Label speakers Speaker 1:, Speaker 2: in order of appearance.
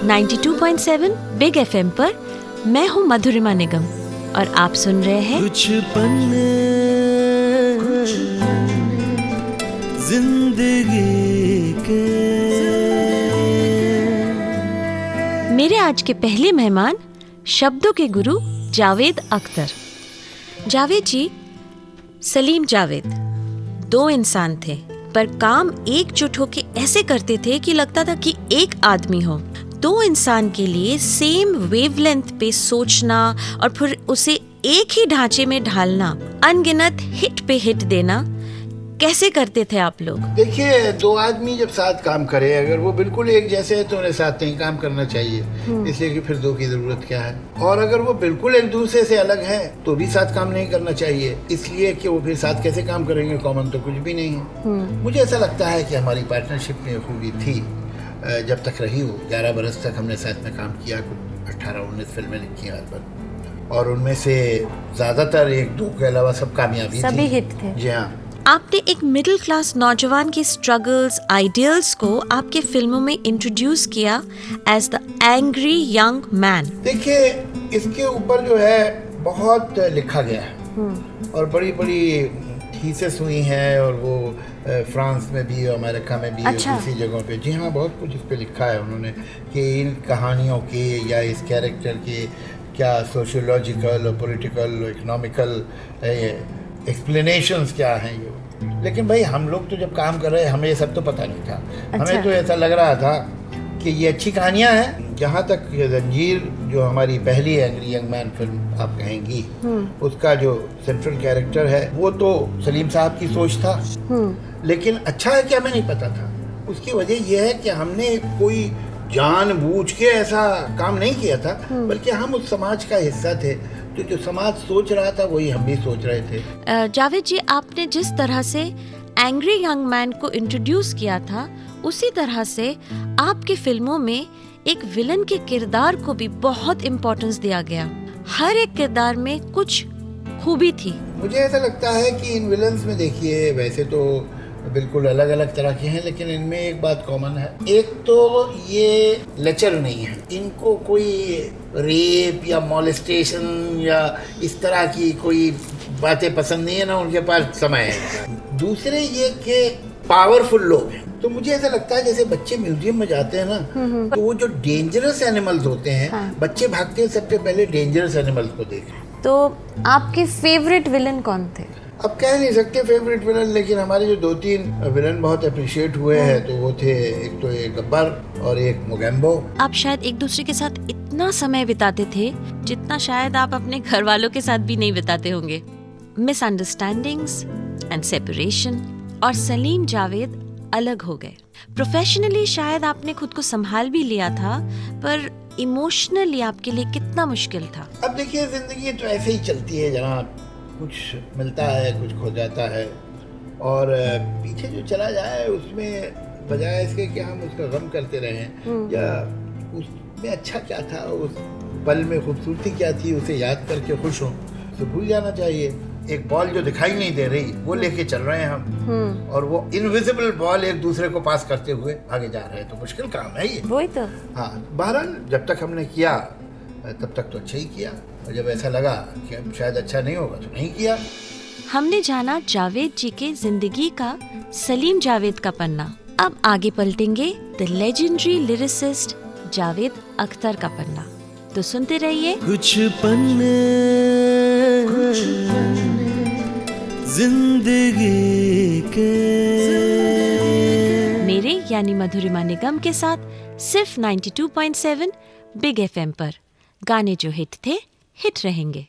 Speaker 1: 92.7 big FM पर मैं हूँ मधुरिमा निगम और आप सुन रहे हैं
Speaker 2: कुछ पन्ने जिंदगी के।
Speaker 1: मेरे आज के पहले मेहमान शब्दों के गुरु जावेद अख्तर। जावेद जी, सलीम जावेद दो इंसान थे, पर काम एकजुट होके ऐसे करते थे कि लगता था कि एक आदमी हो। दो इंसान के लिए सेम वेवलेंथ पे सोचना और फिर उसे एक ही ढांचे में ढालना, अनगिनत हिट पे हिट देना, कैसे करते थे आप लोग?
Speaker 3: देखिए, दो आदमी जब साथ काम करे, अगर वो बिल्कुल एक जैसे है तो उन्हें साथ नहीं काम करना चाहिए, इसलिए कि फिर दो की जरूरत क्या है। और अगर वो बिल्कुल एक दूसरे से अलग है तो भी साथ काम नहीं करना चाहिए, इसलिए कि वो फिर साथ कैसे काम करेंगे, कॉमन तो कुछ भी नहीं है। मुझे ऐसा लगता है कि हमारी पार्टनरशिप में खूबी थी जब तक रही हो। 11 बरस तक हमने साथ में काम किया, कुछ 18-19 फिल्में लिखी हैं और उनमें से ज्यादातर एक दो के अलावा सब कामयाबी थी,
Speaker 1: सभी हिट थे।
Speaker 3: जी हाँ।
Speaker 1: आपने एक मिडिल क्लास नौजवान के स्ट्रगल्स, आइडियल्स को आपके फिल्मों में इंट्रोड्यूस किया as the angry young man.
Speaker 3: देखिए, इसके ऊपर जो है बहुत लिखा गया है और बड़ी बड़ी थीसिस हुई हैं, और वो फ्रांस में भी, अमेरिका में भी,
Speaker 1: अच्छा।
Speaker 3: दूसरी जगहों पे। जी हाँ, बहुत कुछ इस पे लिखा है उन्होंने कि इन कहानियों के या इस कैरेक्टर के क्या सोशियोलॉजिकल और पॉलिटिकल, इकोनॉमिकल एक्सप्लेनेशंस क्या हैं ये। लेकिन भाई, हम लोग तो जब काम कर रहे, हमें ये सब तो पता नहीं था।
Speaker 1: अच्छा।
Speaker 3: हमें तो ऐसा लग रहा था कि ये अच्छी कहानियां हैं। जहाँ तक ये जंजीर, जो हमारी पहली एंग्री यंग मैन फिल्म आप कहेंगी, उसका जो सेंट्रल कैरेक्टर है वो तो सलीम साहब की सोच था। लेकिन अच्छा है कि हमें नहीं पता था। उसकी वजह यह है कि हमने कोई जानबूझ के ऐसा काम नहीं किया था, बल्कि हम उस समाज का हिस्सा थे। तो जो समाज सोच रहा था वही हम भी सोच रहे थे।
Speaker 1: जावेद जी, आपने जिस तरह से एंग्री यंग मैन को इंट्रोड्यूस किया था, उसी तरह से आपकी फिल्मों में एक विलन के किरदार को भी बहुत इम्पोर्टेंस दिया गया। हर एक किरदार में कुछ खूबी थी।
Speaker 3: मुझे ऐसा लगता है कि इन विलन्स में, देखिए, वैसे तो बिल्कुल अलग अलग तरह के हैं, लेकिन इनमें एक बात कॉमन है। एक तो ये लेचर नहीं है, इनको कोई रेप या मॉलेस्टेशन या इस तरह की कोई बातें पसंद नहीं है, ना उनके पास समय है। दूसरे ये कि पावरफुल लोग हैं। तो मुझे ऐसा लगता है जैसे बच्चे म्यूजियम में जाते हैं ना, तो वो जो डेंजरस एनिमल्स होते हैं, बच्चे भागते हैं सबसे पहले डेंजरस एनिमल्स को देखने।
Speaker 1: तो आपके फेवरेट विलन कौन थे?
Speaker 3: अब कह नहीं सकते फेवरेट विलन, लेकिन हमारे जो 2-3 विलन बहुत अप्रिशिएट हुए हैं, तो वो थे, एक तो एक गब्बर और एक मोगेम्बो।
Speaker 1: आप शायद एक दूसरे के साथ इतना समय बिताते थे जितना शायद आप अपने घर वालों के साथ भी नहीं बिताते होंगे। मिसअंडरस्टैंडिंग्स एंड सेपरेशन, और सलीम जावेद अलग हो गए। प्रोफेशनली शायद आपने खुद को संभाल भी लिया था, पर इमोशनली आपके लिए कितना मुश्किल था?
Speaker 3: अब देखिए, जिंदगी तो ऐसे ही चलती है जनाब, कुछ मिलता है, कुछ खो जाता है, और पीछे जो चला जाए उसमें बजाय इसके कि हम उसका गम करते रहें, या उसमें अच्छा क्या था, उस पल में खूबसूरती क्या थी, उसे याद करके खुश हों, तो भूल जाना चाहिए। एक बॉल जो दिखाई नहीं दे रही, वो लेके चल रहे हैं हम, और वो इनविजिबल बॉल एक दूसरे को पास करते हुए आगे जा रहे हैं, तो मुश्किल काम है ये।
Speaker 1: वही तो।
Speaker 3: हाँ, बहरहाल जब तक हमने किया तब तक तो अच्छा ही किया, और जब ऐसा लगा कि अब शायद अच्छा नहीं होगा तो नहीं किया।
Speaker 1: हमने जाना जावेद जी के जिंदगी का सलीम जावेद का पन्ना। अब आगे पलटेंगे the legendary lyricist Javed Akhtar का पन्ना। तो सुनते रहिए
Speaker 2: कुछ पन्ने जिंदगी के,
Speaker 1: मेरे यानी मधुरिमा निगम के साथ सिर्फ 92.7 बिग एफएम पर। गाने जो हिट थे, हिट रहेंगे।